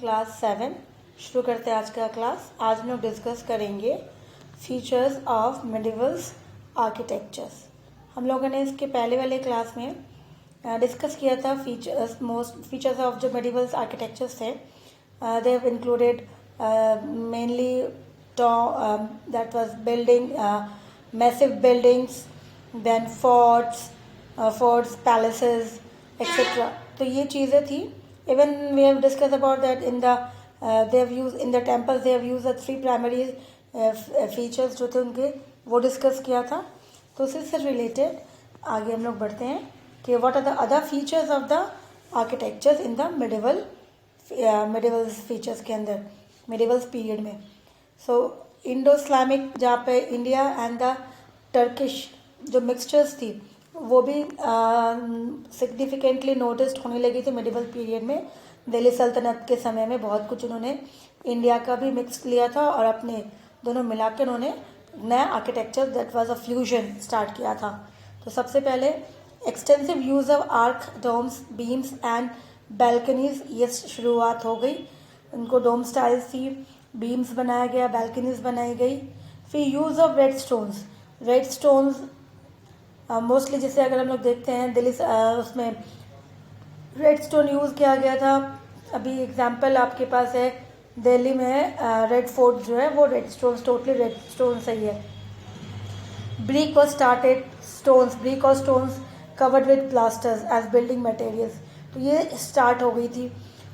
Class 7 शुरू करते हैं आज का क्लास। आज हम लोग डिस्कस करेंगे फीचर्स ऑफ मिडिवल्स आर्किटेक्चर्स। हम लोगों ने इसके पहले वाले क्लास में डिस्कस किया था फीचर्स ऑफ जो मिडिवल्स आर्किटेक्चर्स थे। They have included mainly that was building massive buildings, then forts, palaces etcetera. तो ये चीज़ें थी। Even we have discussed about that in the they have used in the temples, they have used the three primary features जो थे उनके, वो discuss किया था। तो उसी से रिलेटेड आगे हम लोग बढ़ते हैं कि what are the other features of the architectures in the medieval features के अंदर, मिडिवल्स पीरियड में। सो इंडो इस्लामिक, जहाँ पे इंडिया एंड द टर्किश जो मिक्सचर्स थी वो भी सिग्निफिकेंटली नोटिस्ड होने लगी थी मिडिवल पीरियड में। दिल्ली सल्तनत के समय में बहुत कुछ उन्होंने इंडिया का भी मिक्स लिया था और अपने दोनों मिला के उन्होंने नया architecture that was a fusion start किया था। तो सबसे पहले extensive use of arch, domes, beams and balconies, ये शुरुआत हो गई। उनको डोम स्टाइल्स थी, बीम्स बनाया गया, बैल्कनीज बनाई गई। फिर use of red stones mostly, जैसे अगर हम लोग देखते हैं दिल्ली उसमें रेड स्टोन यूज़ किया गया था। अभी एग्जांपल आपके पास है दिल्ली में रेड फोर्ट जो है वो red stone, totally red stone से ही है। ब्रिक और stones covered with plasters as building materials, तो ये स्टार्ट हो गई थी।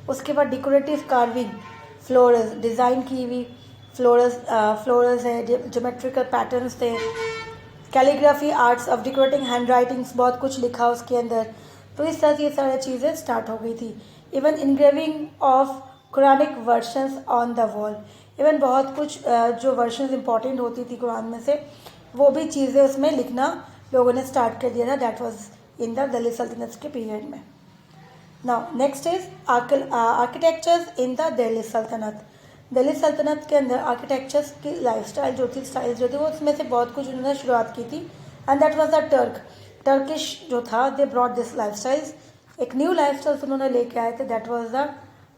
उसके बाद डेकोरेटिव कार्विंग, फ्लोरल्स डिज़ाइन की हुई फ्लोरल्स है, ज्योमेट्रिकल पैटर्न्स थे। Calligraphy, arts of decorating hand writings, बहुत कुछ लिखा उसके अंदर। तो इस तरह से ये सारी चीज़ें स्टार्ट हो गई थी। Even engraving of Quranic versions on the wall, even बहुत कुछ जो वर्शंस इंपॉर्टेंट होती थी कुरान में से, वो भी चीज़ें उसमें लिखना लोगों ने स्टार्ट कर दिया था। That was in the Delhi सल्तनत के पीरियड में। Now next is architectures in the Delhi सल्तनत। दिल्ली सल्तनत के अंदर आर्किटेक्चर्स की लाइफस्टाइल जो थी, स्टाइल्स जो थी, वो उसमें से बहुत कुछ उन्होंने शुरुआत की थी। And that was the Turkish जो था, दे ब्रॉट दिस लाइफस्टाइल्स, एक न्यू लाइफस्टाइल उन्होंने लेके आए थे। That was the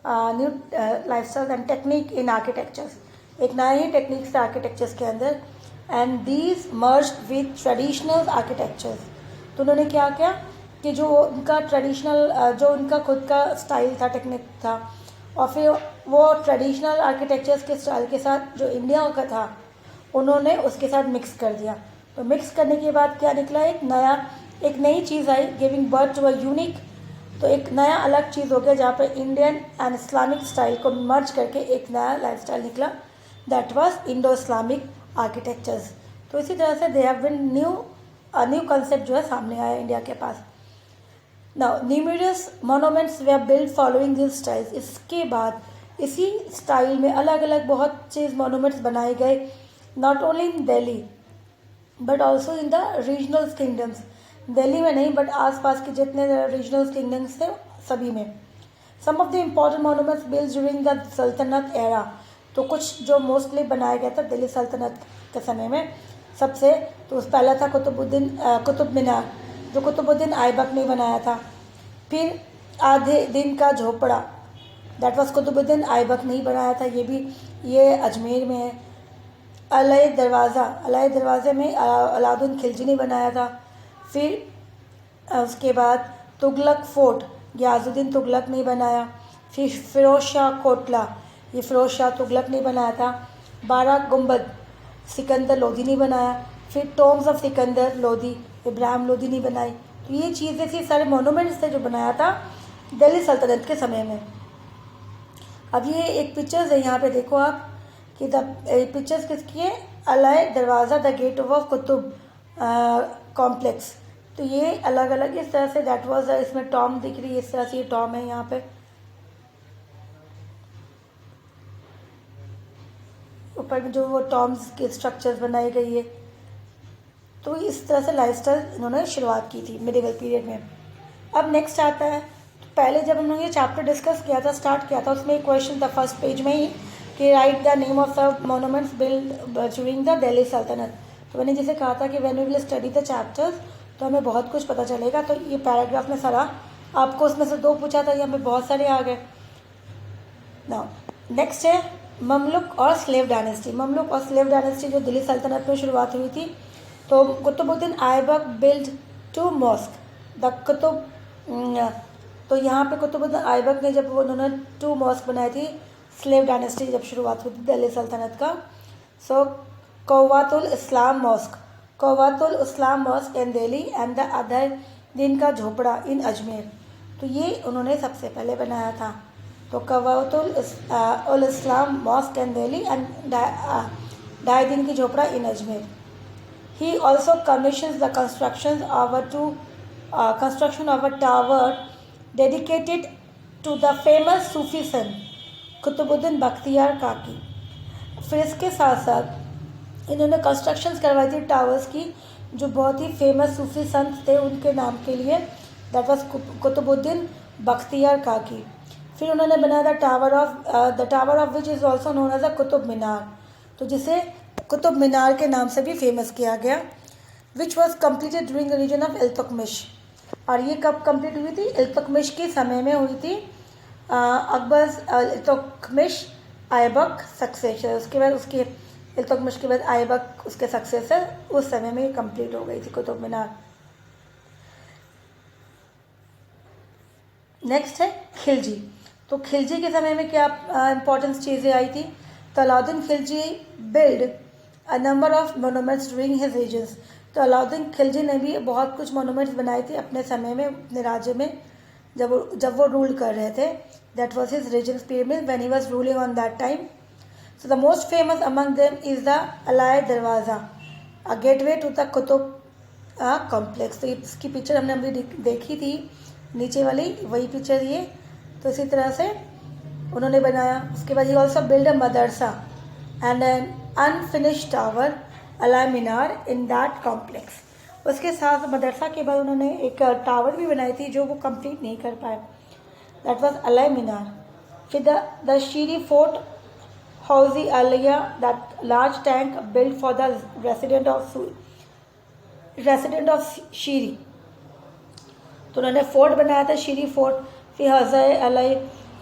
new lifestyle and technique in architectures, एक नया ही टेक्निक्स था आर्किटेक्चर्स के अंदर। And these merged with traditional architectures, तो उन्होंने क्या किया कि जो उनका ट्रेडिशनल जो उनका खुद का स्टाइल था, टेक्निक था, और फिर वो ट्रेडिशनल आर्किटेक्चर्स के स्टाइल के साथ जो इंडिया का था उन्होंने उसके साथ मिक्स कर दिया। तो मिक्स करने के बाद क्या निकला, एक नई चीज़ आई, giving birth to a unique. तो एक नया अलग चीज़ हो गया जहाँ पे इंडियन एंड इस्लामिक स्टाइल को मर्ज करके एक नया लाइफस्टाइल निकला। That was Indo Islamic architectures. तो इसी तरह से they have been new concept जो है सामने आया इंडिया के पास। Now numerous monuments were build following this styles, इसके बाद इसी स्टाइल में अलग अलग बहुत चीज़ मोनूमेंट्स बनाए गए, not only in Delhi but also in the regional kingdoms. Delhi में नहीं बट आसपास के जितने रीजनल किंगडम्स थे सभी में। Some of the important monuments build during the Saltanat era, तो कुछ जो मोस्टली बनाया गया था दिल्ली सल्तनत के समय में। सबसे तो पहला था कुतुब मीनार, जो कुतुबुद्दीन ऐबक ने बनाया था। फिर आधे दिन का झोपड़ा, दैट वाज कुतुबुद्दीन ऐबक ने बनाया था, ये अजमेर में है। अलय दरवाज़े में अलाउद्दीन खिलजी ने बनाया था। फिर उसके बाद तुगलक फोर्ट, गियाजुद्दीन तुगलक ने बनाया। फिर फिरोज शाह कोटला, ये फिरोज शाह तुगलक ने बनाया था। 12 गुंबद सिकंदर लोधी ने बनाया। फिर टॉम्स ऑफ सिकंदर लोधी, इब्राहिम लोधी ने बनाई। तो ये चीज़ें थी, सारे मोनूमेंट्स थे जो बनाया था दिल्ली सल्तनत के समय में। अब ये एक पिक्चर्स है, यहाँ पे देखो आप कि द पिक्चर्स किसकी है, Alai Darwaza, the gate of Qutub complex. तो ये अलग अलग इस तरह से, दैट वाज, इसमें टॉम दिख रही है, इस तरह से ये टॉम है यहाँ पे ऊपर में जो वो टॉम्स के स्ट्रक्चर्स बनाई गई है। तो इस तरह से लाइफस्टाइल इन्होंने शुरुआत की थी मिडिवल पीरियड में। अब नेक्स्ट आता है, तो पहले जब हम लोग ये चैप्टर डिस्कस किया था, स्टार्ट किया था, उसमें एक क्वेश्चन था फर्स्ट पेज में ही कि right the name of the monuments build during the Delhi Sultanate. तो मैंने जैसे कहा था कि when we will study the chapters तो हमें बहुत कुछ पता चलेगा। तो ये पैराग्राफ में सारा आपको उसमें से 2 पूछा था, यहाँ पे बहुत सारे आ गए। नाउ नेक्स्ट है ममलुक और स्लेव डायनेस्टी। ममलुक और स्लेव डायनेस्टी जो दिल्ली सल्तनत में शुरुआत हुई थी, तो Qutbuddin Aibak build 2 mosque the Qutub. तो यहाँ पे कुतुबुद्दीन ऐबक ने जब उन्होंने 2 मॉस्क बनाई थी, स्लेव डायनेस्टी जब शुरुआत हुई थी दिल्ली सल्तनत का। So Quwwatul Islam mosque in Delhi and the Adhai Din ka झोपड़ा in Ajmer. तो ये उन्होंने सबसे पहले बनाया था। तो Quwwatul Islam mosque in Delhi and Dhai Din Ki Jhopda in Ajmer. He also commissions the construction of a tower dedicated to the famous Sufi saint Qutbuddin Bakhtiyar Kaki. फिर इसके साथ साथ इन्होंने कंस्ट्रक्शंस करवाई थी टावर्स की, जो बहुत ही फेमस सूफी संत थे उनके नाम के लिए, दैट वाज कुतुबुद्दीन बख्तियार काकी। फिर उन्होंने बनाया the tower of which is also known as a Qutub Minar, तो जिसे कुतुब मीनार के नाम से भी फेमस किया गया, which was completed during the reign of Iltutmish. और ये कब कंप्लीट हुई थी? इल्तुतमिश के समय में हुई थी। अकबर इल्तुतमिश ऐबक सक्सेसर, उसके बाद उसके इल्तुतमिश के बाद ऐबक उसके सक्सेसर, उस समय में कंप्लीट हो गई थी कुतुब मीनार। नेक्स्ट है खिलजी। तो खिलजी के समय में क्या इंपॉर्टेंट चीज़ें आई थी? तो Alauddin Khilji build a number of monuments during his reigns. तो अलाउद्दीन खिलजी ने भी बहुत कुछ मोनूमेंट्स बनाए थे अपने समय में, अपने राज्य में, जब वो रूल कर रहे थे। That was his reigns period when he was ruling on that time. So the most famous among them is the Alai Darwaza, a gateway to the Qutub complex. तो इसकी पिक्चर हमने अभी देखी थी, नीचे वाली वही पिक्चर ये। तो इसी तरह से उन्होंने बनाया। उसके बाद he also build a Madrasa and an unfinished tower ally Minar in that complex. उसके साथ मदरसा के बाद उन्होंने एक टावर भी बनाई थी जो वो कंप्लीट नहीं कर पाए, दैट वाज अलाय मीनार। फिर the Siri fort Hauzi Alai, that large tank build for the resident of Siri. तो उन्होंने फोर्ट बनाया था, शीरी फोर्ट। फिर Hauz Alai,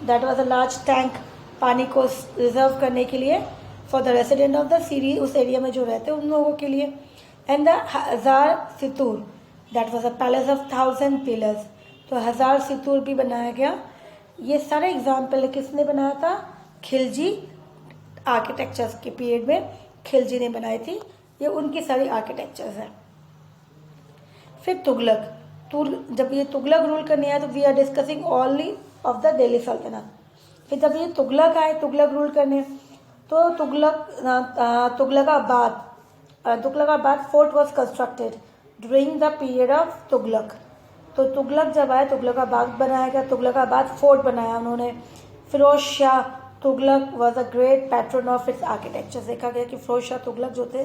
that was a large tank, पानी को रिजर्व करने के लिए, for the resident of the Siri, उस एरिया में जो रहते हैं उन लोगों के लिए। And the Hazar Sutun, that was a palace of 1000 pillars. तो हज़ार सितूर भी बनाया गया। ये सारे एग्जाम्पल किसने बनाया था? खिलजी आर्किटेक्चर्स के पीरियड में खिलजी ने बनाई थी। ये उनकी सारी आर्किटेक्चर्स हैं। फिर तुगलक। जब ये तुगलक रूल करने आए तो we are discussing only of the Delhi Sultanate. फिर जब ये तुगलक आए, तुगलक रूल करने, तो Tughlaqabad fort was constructed during the period of Tughlaq. तो तुगलक जब आए, तुगलकाबाद बनाया गया, तुगलकाबाद फोर्ट बनाया उन्होंने। Firoz Shah Tughlaq was a great patron of its architecture. देखा गया कि फिरोज शाह तुगलक जो थे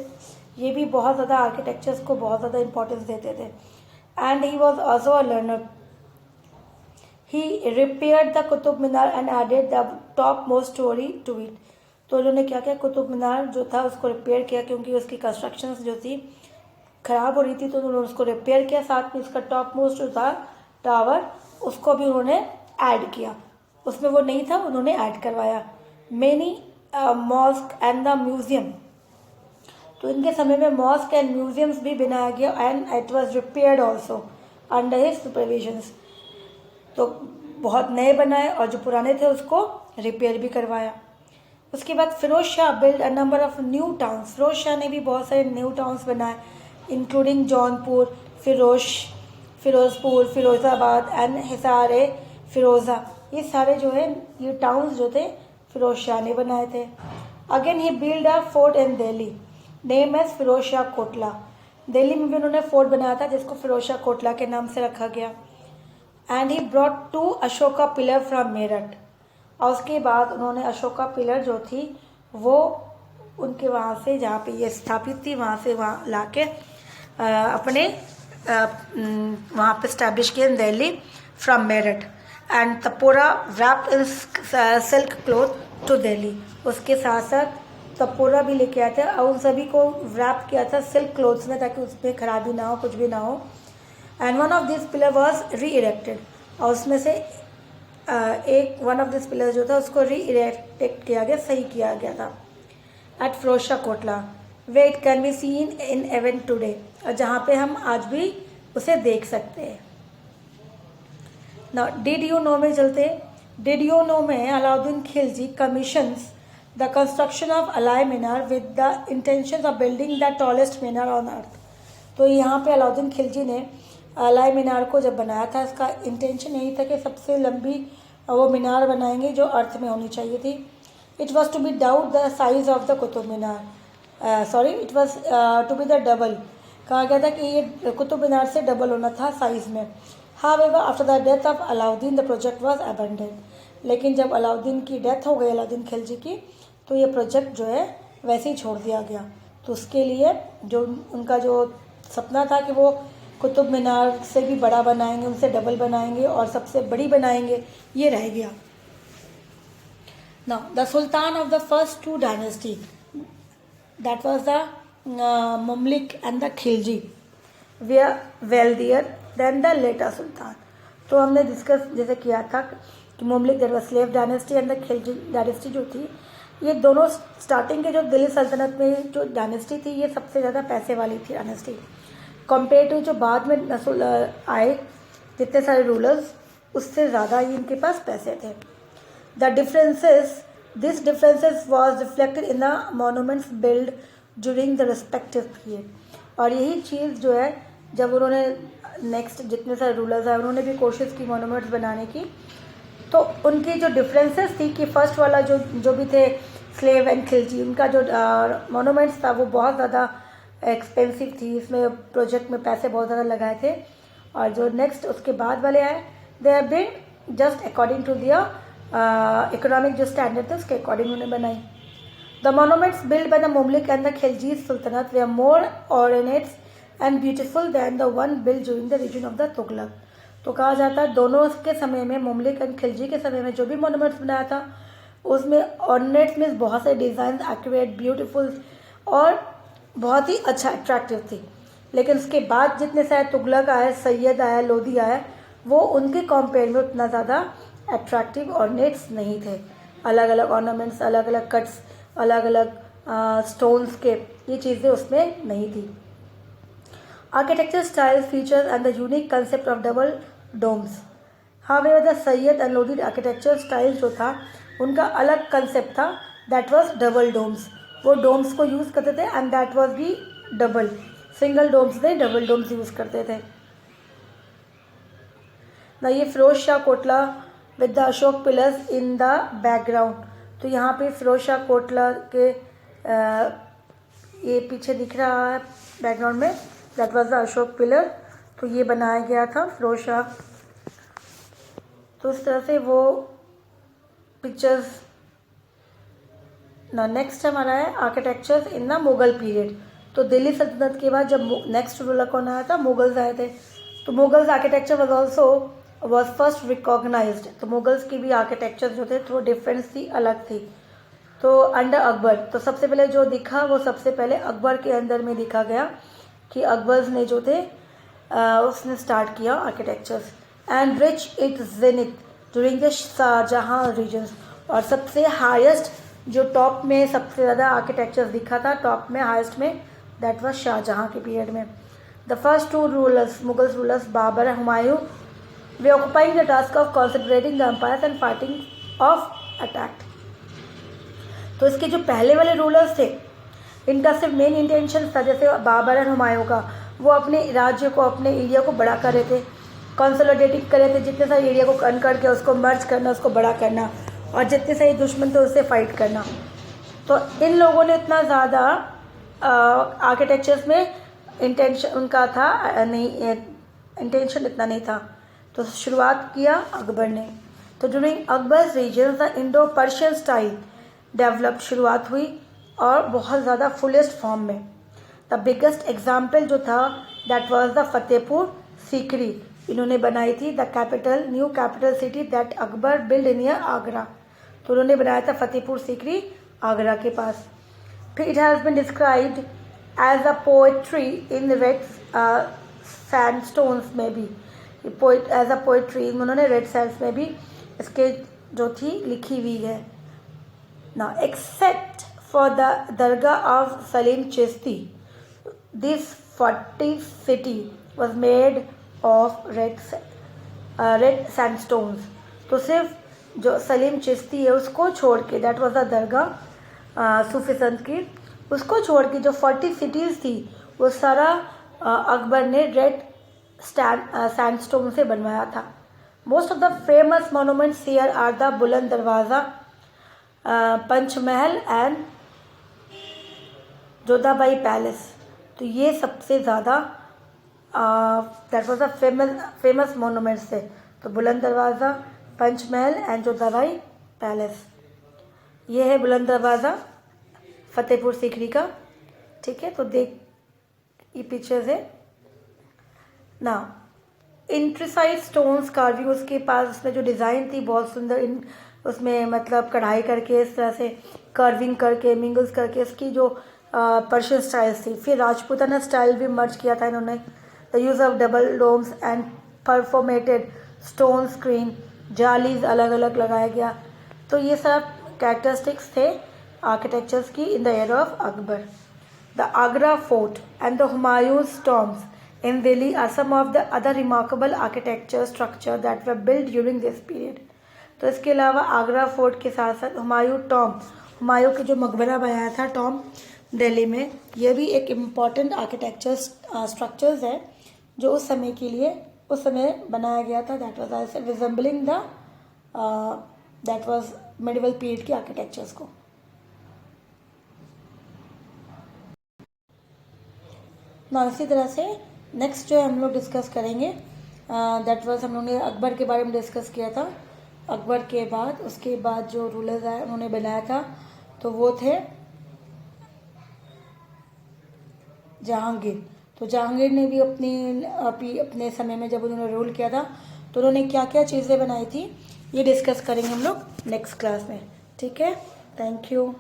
ये भी बहुत ज़्यादा आर्किटेक्चर्स को बहुत ज़्यादा इंपॉर्टेंस देते थे। And he was also a learner. He repaired the Qutub Minar and added the topmost story to it. तो उन्होंने क्या किया? कुतुब मीनार जो था उसको रिपेयर किया, क्योंकि उसकी कंस्ट्रक्शंस जो थी खराब हो रही थी, तो उन्होंने उसको रिपेयर किया। साथ में उसका टॉप मोस्ट जो था टावर, उसको भी उन्होंने ऐड किया। उसमें वो नहीं था, उन्होंने ऐड करवाया। Many mosque and the museum. तो इनके समय में मॉस्क एंड म्यूजियम्स भी बनाया गया and it was repaired also under his supervisions. तो बहुत नए बनाए और जो पुराने थे उसको रिपेयर भी करवाया। उसके बाद Firoz Shah build a number of new towns. Firoz Shah ने भी बहुत सारे न्यू टाउन्स बनाए, इंक्लूडिंग जौनपुर, फिरोजपुर, फिरोज़ाबाद एंड हिसार फिरोज़ा। ये सारे जो है ये टाउन्स जो थे फिरोज शाह ने बनाए थे। अगेन ही build a fort in Delhi name as Firoz Shah Kotla. Delhi में भी उन्होंने फोर्ट बनाया था जिसको फिरोज शाह कोटला के नाम से रखा गया। And he brought 2 Ashoka pillar from Meerut. और उसके बाद उन्होंने अशोका पिलर जो थी वो उनके वहाँ से, जहाँ पे ये स्थापित थी, वहाँ से वहाँ ला के अपने वहाँ पे स्टैब्लिश किया in Delhi from Meerut. And Topra wrapped in silk cloth to Delhi. उसके साथ साथ तपोरा भी लेके आया था और उन सभी को रैप किया था सिल्क क्लोथ्स में, ताकि उसमें खराबी ना हो, कुछ भी ना हो। And one of this pillar was री इरेक्टेड। और उसमें से एक वन ऑफ दिस पिलर जो था उसको री इरेक्ट किया गया, सही किया गया था at Firoz Shah Kotla way it can be seen in event today, और जहाँ पे हम आज भी उसे देख सकते हैं। ना डिड यू नो में चलते, डिड यू नो में Alauddin Khilji commissions the construction of Alai Minar with the intention of building the tallest Minar on earth. तो यहाँ पे अलाउद्दीन खिलजी ने अलाई मीनार को जब बनाया था, इसका इंटेंशन यही था कि सबसे लंबी वो मीनार बनाएंगे जो अर्थ में होनी चाहिए थी। It was to be doubt the size of the Qutub Minar, sorry it was to be the double, कहा गया था कि ये कुतुब मीनार से डबल होना था साइज़ में। However after the death of Alauddin the project was abandoned, लेकिन जब अलाउद्दीन की डेथ हो गई अलाउद्दीन खिलजी की, तो ये प्रोजेक्ट जो है वैसे ही छोड़ दिया गया। तो उसके लिए जो उनका जो सपना था कि वो कुतुब मीनार से भी बड़ा बनाएंगे, उनसे डबल बनाएंगे और सबसे बड़ी बनाएंगे, ये रह गया। Now the sultan of the first two dynasty that was the Mamluk and the Khilji were wealthier than the later sultan. तो हमने डिस्कस जैसे किया था कि Mamluk that was slave dynasty and the Khilji dynasty जो थी, ये दोनों स्टार्टिंग के जो दिल्ली सल्तनत में जो डायनेस्टी थी, ये सबसे ज़्यादा पैसे वाली थी डायनेस्टी कंपेयर टू जो बाद में नस्ल आए जितने सारे रूलर्स, उससे ज़्यादा ही इनके पास पैसे थे। The this differences was reflected in the monuments build during the respective period. और यही चीज़ जो है जब उन्होंने नेक्स्ट जितने सारे रूलर्स आए उन्होंने भी कोशिश की मोनूमेंट्स बनाने की, तो उनकी जो डिफरेंसेस थी कि फर्स्ट वाला जो भी थे स्लेव एंड खिलजी, उनका जो मोनूमेंट्स था वो बहुत ज़्यादा एक्सपेंसिव थी, इसमें प्रोजेक्ट में पैसे बहुत ज़्यादा लगाए थे। और जो नेक्स्ट उसके बाद वाले आए they have been just according to their economic जो स्टैंडर्ड थे उसके अकॉर्डिंग उन्हें बनाई। The monuments build by the Mamluk and the Khilji Saltanat were more ornate and beautiful than the one build during the reign of the Tughlaq. तो कहा जाता है दोनों के समय में, मुमलिक एंड खिलजी के समय में जो भी मोनूमेंट्स बनाया था उसमें ऑर्डिनेट्स में बहुत से डिज़ाइन एक्यूरेट, ब्यूटीफुल और बहुत ही अच्छा अट्रैक्टिव थी। लेकिन उसके बाद जितने सारे तुगलक आए, सैयद आया, लोधी आया, वो उनके कंपेयर में उतना ज़्यादा अट्रैक्टिव ऑर्डिनेट्स नहीं थे। अलग अलग ऑर्नामेंट्स, अलग अलग कट्स, अलग अलग स्टोन्स के, ये चीज़ें उसमें नहीं थी। Architecture style features and the unique concept of double domes. However the Sayyid and Lodi architecture style जो था उनका अलग कंसेप्ट था, दैट वाज डबल डोम्स। वो डोम्स को यूज़ करते थे एंड दैट वाज भी डबल, सिंगल डोम्स नहीं डबल डोम्स यूज़ करते थे ना। ये Firoz Shah Kotla with the Ashoka pillars in the background. तो यहाँ पे फिरोज शाह कोटला के ये पीछे दिख रहा है बैकग्राउंड में, that was the Ashok pillar. तो ये बनाया गया था फिरोज शाह। तो इस तरह से वो पिक्चर्स ना। नेक्स्ट हमारा है architectures in the Mughal period. तो दिल्ली सल्तनत के बाद जब नेक्स्ट रूलर कौन आया था, मुगल्स आए थे। तो Mughals architecture was first recognized. तो मुगल्स की भी आर्किटेक्चर जो थे तो डिफरेंस थी, अलग थी। तो अंडर अकबर, तो सबसे पहले जो दिखा वो सबसे पहले अकबर के अंदर में दिखा गया कि अकबर्स ने जो थे उसने स्टार्ट किया architectures and reach it zenith during the Shahjahan reigns. और सबसे हाईएस्ट जो टॉप में सबसे ज़्यादा आर्किटेक्चर्स दिखा था टॉप में हाईएस्ट में, दैट वाज शाहजहां के पीरियड में। The first two rulers Mughal rulers Babur and Humayun were occupying the task of concentrating the empire and fighting off attack. तो इसके जो पहले वाले रूलर्स थे इनका सिर्फ मेन इंटेंशन था, जैसे बाबर एंड हुमायूं का, वो अपने राज्य को, अपने एरिया को बड़ा कर रहे थे, कंसोलिडेटिंग कर रहे थे, जितने सारे एरिया को कन करके उसको मर्ज करना, उसको बड़ा करना, और जितने सारे दुश्मन थे उससे फाइट करना। तो इन लोगों ने इतना ज़्यादा आर्किटेक्चर्स में इंटेंशन उनका था नहीं, इंटेंशन इतना नहीं था। तो शुरुआत किया अकबर ने। तो during Akbar's reign the Indo Persian style developed, शुरुआत हुई और बहुत ज़्यादा फुलेस्ट फॉर्म में। द बिगेस्ट एग्जाम्पल जो था that was the Fatehpur Sikri, इन्होंने बनाई थी the capital new capital city that Akbar build near Agra. तो उन्होंने बनाया था फतेहपुर सीकरी आगरा के पास। फिर it has been described as a poetry in red sandstones में भी, एज अ पोएट्री उन्होंने रेड सैंड्स में भी इसके जो थी लिखी हुई है ना। Except for the dargah of Salim Chishti, this 40 city was made of red sandstones। तो सिर्फ जो सलीम चिश्ती है उसको छोड़ के, दैट वाज द दरगाह सूफी संत की, उसको छोड़ के जो 40 cities थी वो सारा अकबर ने रेड सैंडस्टोन से बनवाया था। Most of the famous monuments here are the Buland Darwaza, Panchmahal and Jodha Bai palace. तो ये सबसे ज़्यादा that was the famous monuments थे। तो बुलंद दरवाज़ा, पंचमहल एंड जोधाबाई पैलेस। ये है बुलंद दरवाज़ा फतेहपुर सीकरी का, ठीक है। तो देख ये पिक्चर्स है ना। इंट्रीसाइड स्टोन्स कार्विंग उसके पास, उसमें जो डिज़ाइन थी बहुत सुंदर, उसमें मतलब कढ़ाई करके इस तरह से कर्विंग करके मिंगल्स करके इसकी जो पर्शियन स्टाइल्स थी। फिर राजपूताना स्टाइल भी मर्ज किया था इन्होंने। The use of double domes and perforated stone screen, jalis अलग अलग लगाया गया। तो ये सब कैरेक्टरिस्टिक्स थे आर्किटेक्चर्स की in the era of Akbar. The Agra fort and the Humayun's tombs in Delhi are some of the other remarkable architecture structure that were built during this period। तो इसके अलावा आगरा फोर्ट के साथ साथ हुमायूं के जो मकबरा बनाया था टॉम दिल्ली में, ये भी एक इम्पॉर्टेंट आर्किटेक्चर स्ट्रक्चर्स है जो उस समय के लिए उस समय बनाया गया था। That was resembling the that was medieval period की आर्किटेक्चर्स को। ना इसी तरह से नेक्स्ट जो हम लोग डिस्कस करेंगे दैट वाज, हम लोगों ने अकबर के बारे में डिस्कस किया था। अकबर के बाद उसके बाद जो रूलर्स आए उन्होंने बनाया था तो वो थे जहांगीर। तो जहांगीर ने भी अपने समय में जब उन्होंने रूल किया था तो उन्होंने क्या क्या चीज़ें बनाई थी ये डिस्कस करेंगे हम लोग नेक्स्ट क्लास में, ठीक है। Thank you.